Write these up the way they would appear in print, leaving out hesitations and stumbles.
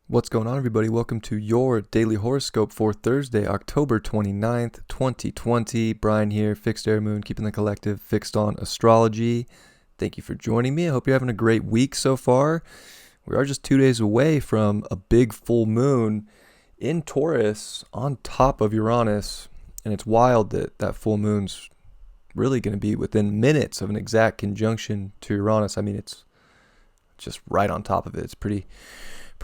What's going on, everybody? Welcome to your daily horoscope for Thursday, October 29th, 2020. Brian here, Fixed Air Moon, keeping the collective fixed on astrology. Thank you for joining me. I hope you're having a great week so far. We are just 2 days away from a big full moon in Taurus on top of Uranus. And it's wild that that full moon's really going to be within minutes of an exact conjunction to Uranus. I mean, it's just right on top of it. It's pretty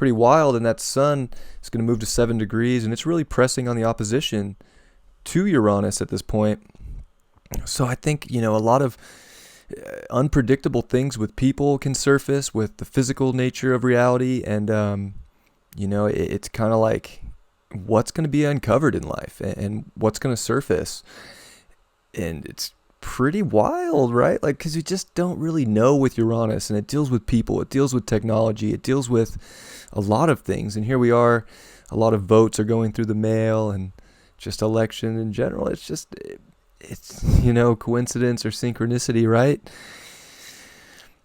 wild, and that sun is going to move to 7 degrees, and it's really pressing on the opposition to Uranus at this point. So I think, a lot of unpredictable things with people can surface with the physical nature of reality, and it's kind of like what's going to be uncovered in life and what's going to surface, and it's pretty wild, right? Like, because you just don't really know with Uranus, and it deals with people, it deals with technology, it deals with a lot of things. And here we are, a lot of votes are going through the mail, and just election in general. It's coincidence or synchronicity, right?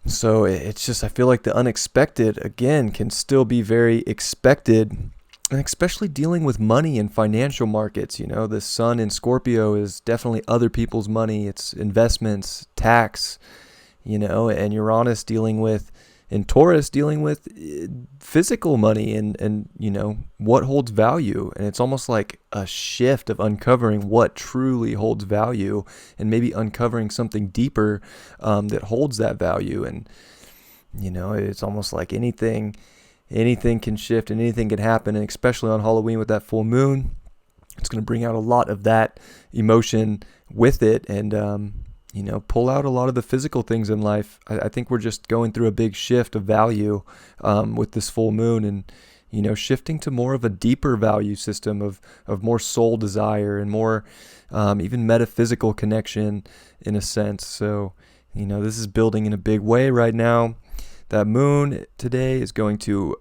So it's just, I feel like the unexpected again can still be very expected. And especially dealing with money and financial markets, the sun in Scorpio is definitely other people's money. It's investments, tax, and Uranus in Taurus dealing with physical money and what holds value. And it's almost like a shift of uncovering what truly holds value and maybe uncovering something deeper that holds that value. And, it's almost like anything can shift and anything can happen, and especially on Halloween with that full moon, it's going to bring out a lot of that emotion with it, and pull out a lot of the physical things in life. I think we're just going through a big shift of value with this full moon, and shifting to more of a deeper value system of more soul desire and more even metaphysical connection in a sense. So this is building in a big way right now. That moon today is going to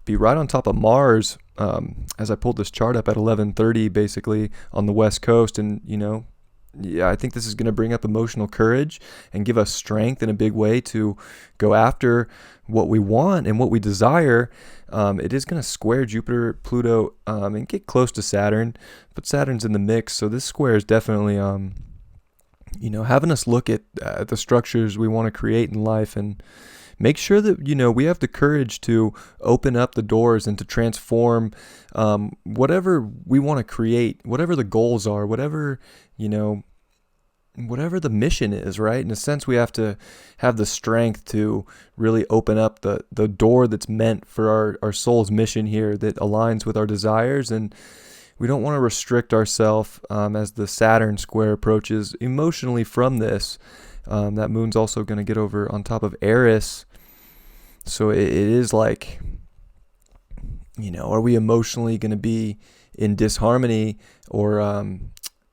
be right on top of Mars as I pulled this chart up at 11:30, basically on the West Coast. And, I think this is going to bring up emotional courage and give us strength in a big way to go after what we want and what we desire. It is going to square Jupiter, Pluto, and get close to Saturn, but Saturn's in the mix. So this square is definitely, having us look at the structures we want to create in life and make sure that, we have the courage to open up the doors and to transform whatever we want to create, whatever the goals are, whatever the mission is, right? In a sense, we have to have the strength to really open up the door that's meant for our soul's mission here that aligns with our desires. And we don't want to restrict ourselves as the Saturn square approaches emotionally from this. That moon's also going to get over on top of Aries. So it is like, are we emotionally going to be in disharmony, or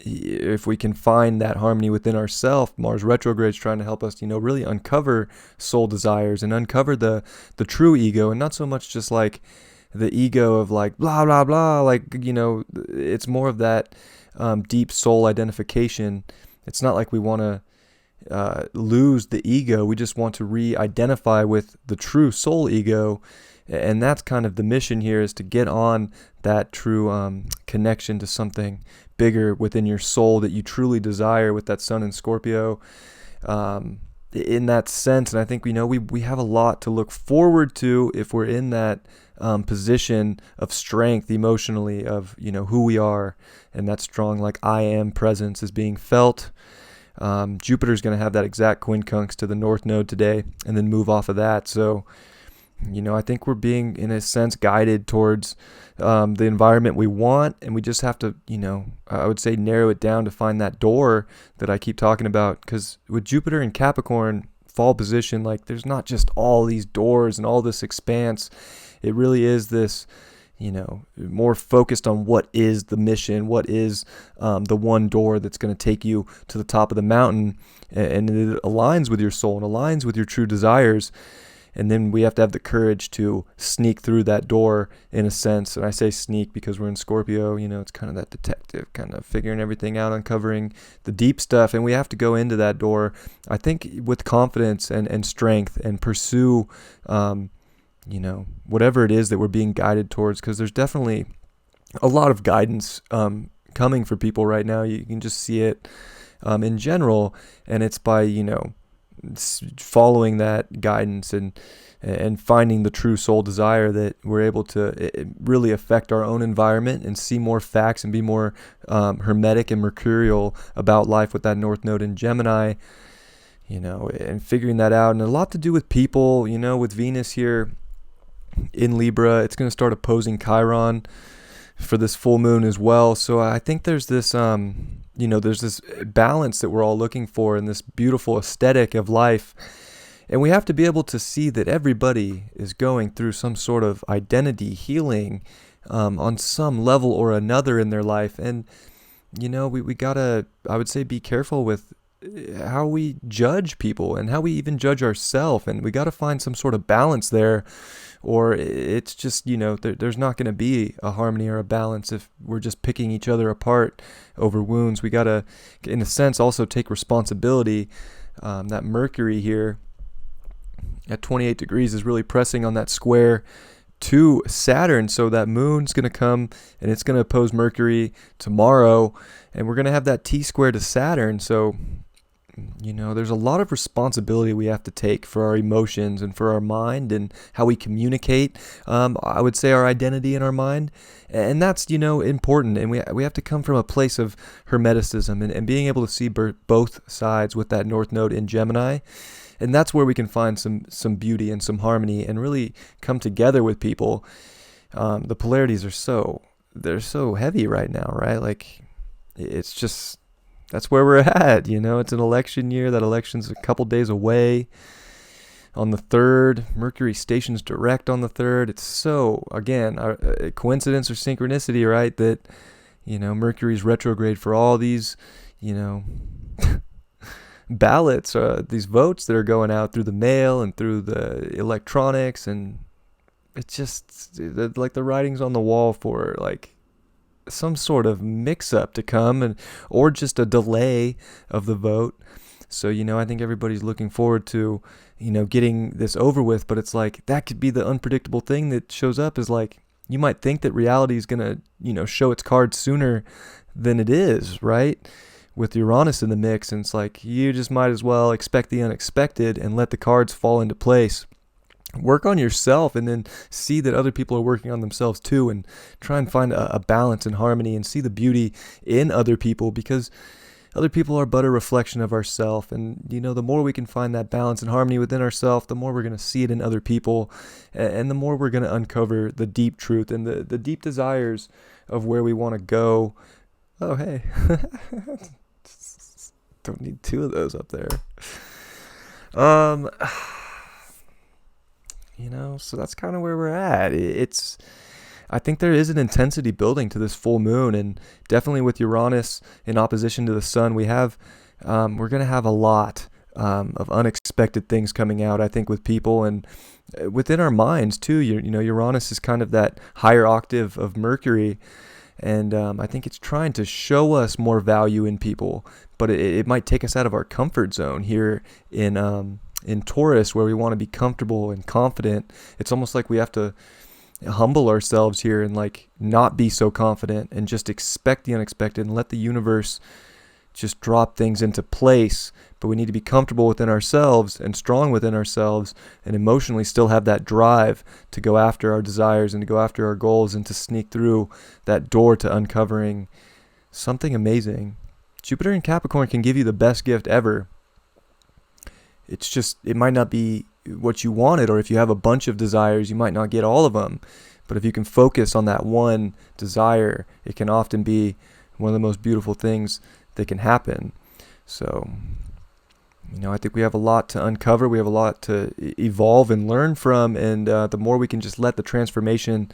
if we can find that harmony within ourselves? Mars retrograde is trying to help us, really uncover soul desires and uncover the true ego, and not so much just like the ego of like blah, blah, blah. Like, it's more of that deep soul identification. It's not like we want to lose the ego. We just want to re-identify with the true soul ego, and that's kind of the mission here, is to get on that true connection to something bigger within your soul that you truly desire with that sun in Scorpio in that sense. And I think we have a lot to look forward to if we're in that position of strength emotionally, of who we are, and that strong like I am presence is being felt. Jupiter's going to have that exact quincunx to the North Node today and then move off of that. So, I think we're being, in a sense, guided towards the environment we want, and we just have to, I would say narrow it down to find that door that I keep talking about. Because with Jupiter in Capricorn, fall position, like there's not just all these doors and all this expanse. It really is this, more focused on what is the mission, what is the one door that's going to take you to the top of the mountain, and it aligns with your soul and aligns with your true desires. And then we have to have the courage to sneak through that door, in a sense. And I say sneak because we're in Scorpio, it's kind of that detective, kind of figuring everything out, uncovering the deep stuff. And we have to go into that door, I think, with confidence and strength, and pursue whatever it is that we're being guided towards, because there's definitely a lot of guidance coming for people right now. You can just see it in general, and it's by following that guidance and finding the true soul desire that we're able to really affect our own environment and see more facts and be more hermetic and mercurial about life with that North Node in Gemini, and figuring that out. And a lot to do with people, with Venus here in Libra. It's going to start opposing Chiron for this full moon as well. So I think there's this there's this balance that we're all looking for in this beautiful aesthetic of life. And we have to be able to see that everybody is going through some sort of identity healing on some level or another in their life. And, we gotta, I would say, be careful with how we judge people and how we even judge ourselves. And we gotta find some sort of balance there, or it's just, there's not going to be a harmony or a balance if we're just picking each other apart over wounds. We gotta, in a sense, also take responsibility. That Mercury here at 28 degrees is really pressing on that square to Saturn. So that moon's going to come and it's going to oppose Mercury tomorrow, and we're going to have that T-square to Saturn. So, there's a lot of responsibility we have to take for our emotions and for our mind and how we communicate. I would say our identity and our mind. And that's, important. And we have to come from a place of Hermeticism and being able to see both sides with that North Node in Gemini. And that's where we can find some beauty and some harmony and really come together with people. The polarities they're so heavy right now, right? Like, it's just, that's where we're at. It's an election year. That election's a couple days away. On the 3rd, Mercury stations direct on the 3rd. It's so, again, a coincidence or synchronicity, right? That, Mercury's retrograde for all these, ballots, these votes that are going out through the mail and through the electronics, and it's just like the writing's on the wall for like some sort of mix-up to come, or just a delay of the vote. So I think everybody's looking forward to getting this over with, but it's like that could be the unpredictable thing that shows up. Is like, you might think that reality is gonna show its cards sooner than it is, right? With Uranus in the mix, and it's like you just might as well expect the unexpected and let the cards fall into place. Work on yourself, and then see that other people are working on themselves too, and try and find a balance and harmony and see the beauty in other people, because other people are but a reflection of ourselves. And the more we can find that balance and harmony within ourselves, the more we're going to see it in other people, and the more we're going to uncover the deep truth and the deep desires of where we want to go. Oh, hey. Don't need 2 of those up there. So that's kind of where we're at. I think there is an intensity building to this full moon, and definitely with Uranus in opposition to the sun, we're going to have a lot of unexpected things coming out, I think, with people and within our minds too. Uranus is kind of that higher octave of Mercury. And I think it's trying to show us more value in people, but it might take us out of our comfort zone here in Taurus, where we want to be comfortable and confident. It's almost like we have to humble ourselves here and like not be so confident and just expect the unexpected and let the universe just drop things into place. But we need to be comfortable within ourselves and strong within ourselves, and emotionally still have that drive to go after our desires and to go after our goals and to sneak through that door to uncovering something amazing. Jupiter in Capricorn can give you the best gift ever. It's just, it might not be what you wanted, or if you have a bunch of desires, you might not get all of them. But if you can focus on that one desire, it can often be one of the most beautiful things that can happen. So, I think we have a lot to uncover. We have a lot to evolve and learn from. And the more we can just let the transformation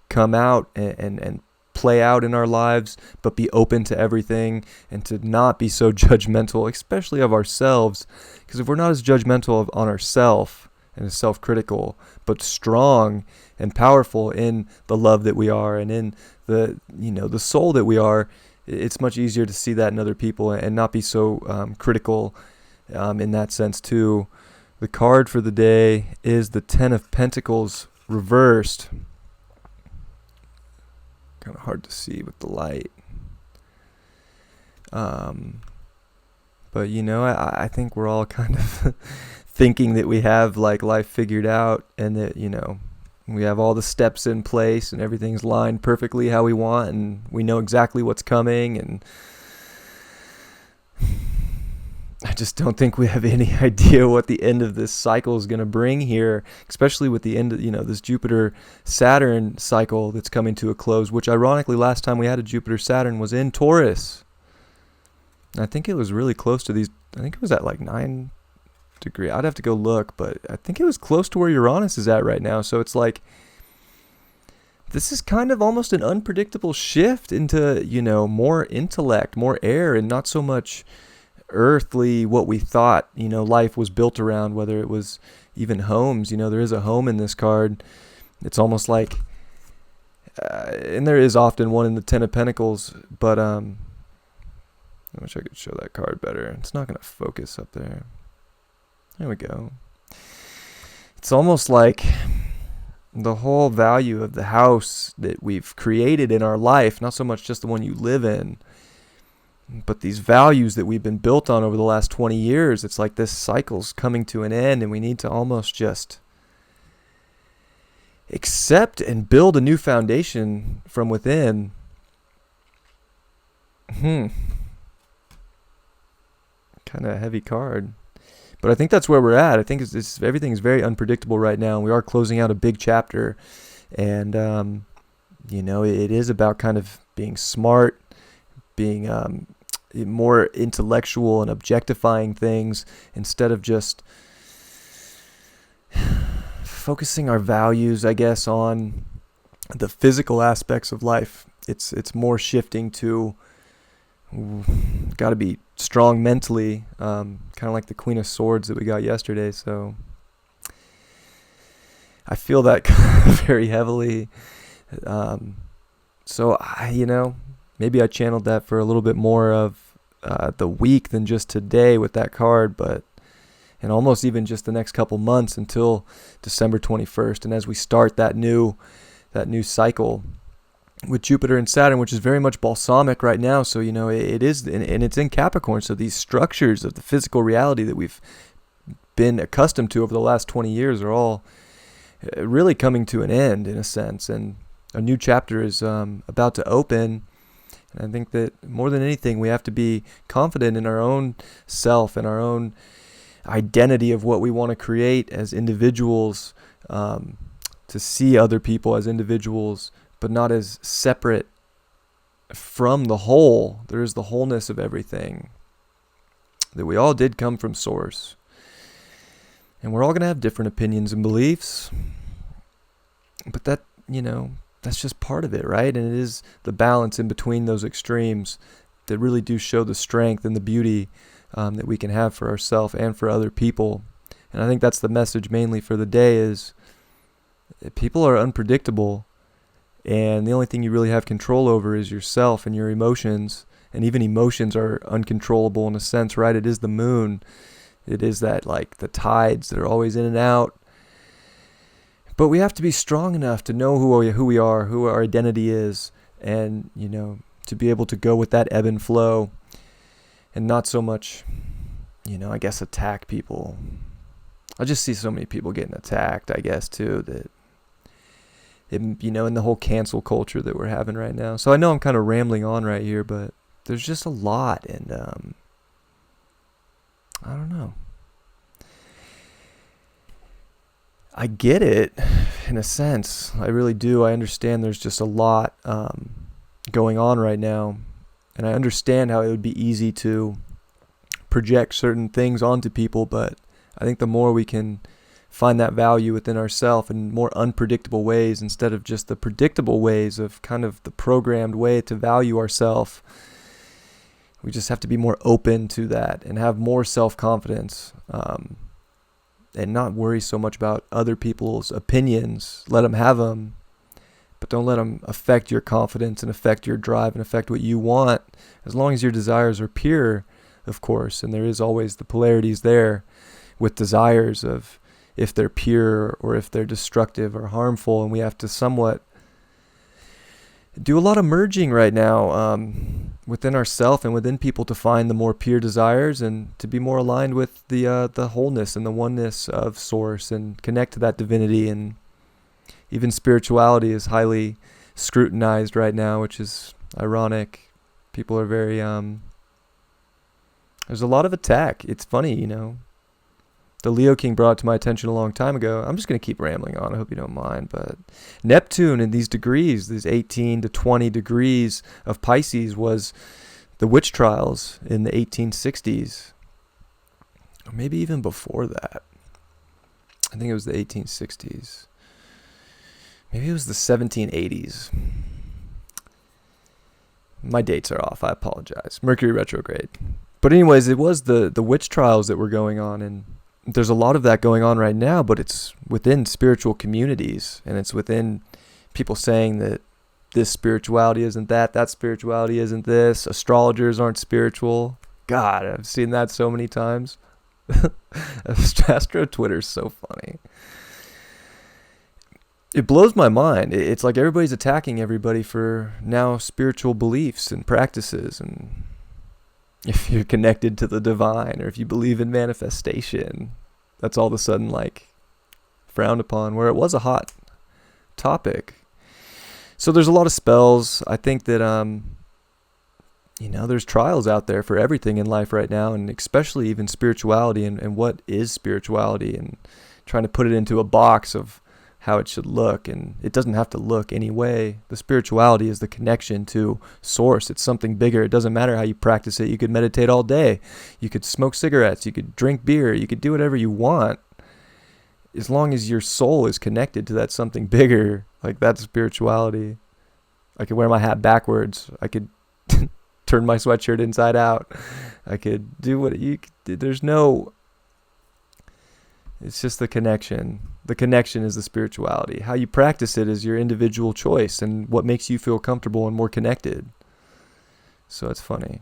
come out and play out in our lives, but be open to everything and to not be so judgmental, especially of ourselves. Because if we're not as judgmental on ourselves and as self-critical, but strong and powerful in the love that we are and in the soul that we are, it's much easier to see that in other people and not be so critical in that sense too. The card for the day is the Ten of Pentacles reversed. Kind of hard to see with the light. But I think we're all kind of thinking that we have like life figured out, and that we have all the steps in place and everything's lined perfectly how we want, and we know exactly what's coming. And I just don't think we have any idea what the end of this cycle is going to bring here, especially with the end of, this Jupiter-Saturn cycle that's coming to a close, which ironically last time we had a Jupiter-Saturn was in Taurus. And I think it was really close to these, I think it was at like 9 degrees. I'd have to go look, but I think it was close to where Uranus is at right now. So it's like, this is kind of almost an unpredictable shift into, more intellect, more air, and not so much earthly what we thought life was built around, whether it was even homes. There is a home in this card. It's almost like and there is often one in the Ten of Pentacles, but I wish I could show that card better. It's not going to focus up there. There we go. It's almost like the whole value of the house that we've created in our life, not so much just the one you live in, but these values that we've been built on over the last 20 years, it's like this cycle's coming to an end, and we need to almost just accept and build a new foundation from within. Kind of a heavy card. But I think that's where we're at. I think everything is very unpredictable right now. We are closing out a big chapter. And, it is about kind of being smart, being more intellectual and objectifying things instead of just focusing our values, I guess, on the physical aspects of life. It's more shifting to got to be strong mentally, kind of like the Queen of Swords that we got yesterday. So I feel that very heavily. So maybe I channeled that for a little bit more of the week than just today with that card, and almost even just the next couple months until December 21st. And as we start that new cycle with Jupiter and Saturn, which is very much balsamic right now. So, it is, and it's in Capricorn. So these structures of the physical reality that we've been accustomed to over the last 20 years are all really coming to an end in a sense. And a new chapter is about to open. And I think that more than anything, we have to be confident in our own self and our own identity of what we want to create as individuals, to see other people as individuals, but not as separate from the whole. There is the wholeness of everything, that we all did come from source. And we're all going to have different opinions and beliefs. But that, that's just part of it, right? And it is the balance in between those extremes that really do show the strength and the beauty that we can have for ourselves and for other people. And I think that's the message mainly for the day, is that people are unpredictable. And the only thing you really have control over is yourself and your emotions. And even emotions are uncontrollable in a sense, right? It is the moon. It is that, like, the tides that are always in and out. But we have to be strong enough to know who we are, who our identity is, and, to be able to go with that ebb and flow and not so much, I guess, attack people. I just see so many people getting attacked, I guess, too, that in the whole cancel culture that we're having right now. So I know I'm kind of rambling on right here, but there's just a lot, and I don't know. I get it in a sense. I really do. I understand there's just a lot going on right now, and I understand how it would be easy to project certain things onto people, but I think the more we can find that value within ourselves in more unpredictable ways instead of just the predictable ways of kind of the programmed way to value ourselves, we just have to be more open to that and have more self-confidence, and not worry so much about other people's opinions. Let them have them, but don't let them affect your confidence and affect your drive and affect what you want, as long as your desires are pure, of course, and there is always the polarities there. with desires of if they're pure or if they're destructive or harmful, and we have to somewhat do a lot of merging right now within ourself and within people to find the more pure desires and to be more aligned with the wholeness and the oneness of Source and connect to that divinity. And even spirituality is highly scrutinized right now, which is ironic. People are very there's a lot of attack. It's funny, you know. The Leo King brought it to my attention a long time ago. I'm just going to keep rambling on. I hope you don't mind. But Neptune in these degrees, these 18 to 20 degrees of Pisces, was the witch trials in the 1860s. Or maybe even before that. I think it was the 1860s. Maybe it was the 1780s. My dates are off. I apologize. Mercury retrograde. But anyways, it was the witch trials that were going on, and there's a lot of that going on right now, but it's within spiritual communities, and it's within people saying that this spirituality isn't that spirituality isn't this, astrologers aren't spiritual. God, I've seen that so many times. Astro Twitter's so funny. It blows my mind. It's like everybody's attacking everybody for now spiritual beliefs and practices, and if you're connected to the divine or if you believe in manifestation, that's all of a sudden like frowned upon, where it was a hot topic. So there's a lot of spells. I think that there's trials out there for everything in life right now, and especially even spirituality and what is spirituality, and trying to put it into a box of how it should look, and it doesn't have to look any way. The spirituality is the connection to Source. It's something bigger. It doesn't matter how you practice it. You could meditate all day. You could smoke cigarettes. You could drink beer. You could do whatever you want. As long as your soul is connected to that something bigger, like that's spirituality. I could wear my hat backwards. I could turn my sweatshirt inside out. I could do what you could. It's just the connection. The connection is the spirituality. How you practice it is your individual choice and what makes you feel comfortable and more connected. So it's funny.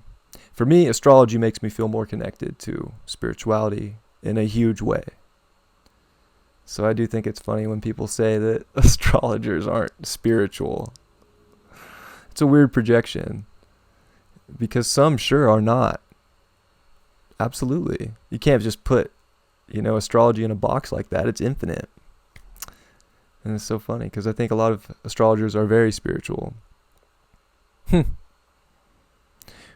For me, astrology makes me feel more connected to spirituality in a huge way. So I do think it's funny when people say that astrologers aren't spiritual. It's a weird projection, because some sure are not. Absolutely. You can't just put astrology in a box like that. It's infinite. And it's so funny because I think a lot of astrologers are very spiritual.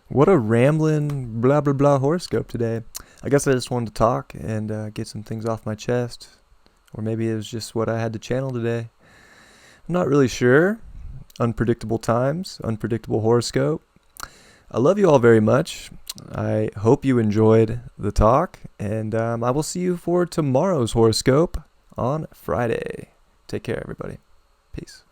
What a rambling blah blah blah horoscope today. I guess I just wanted to talk and get some things off my chest, or maybe it was just what I had to channel today. I'm not really sure. Unpredictable times, unpredictable horoscope. I love you all very much. I hope you enjoyed the talk, and I will see you for tomorrow's horoscope on Friday. Take care, everybody. Peace.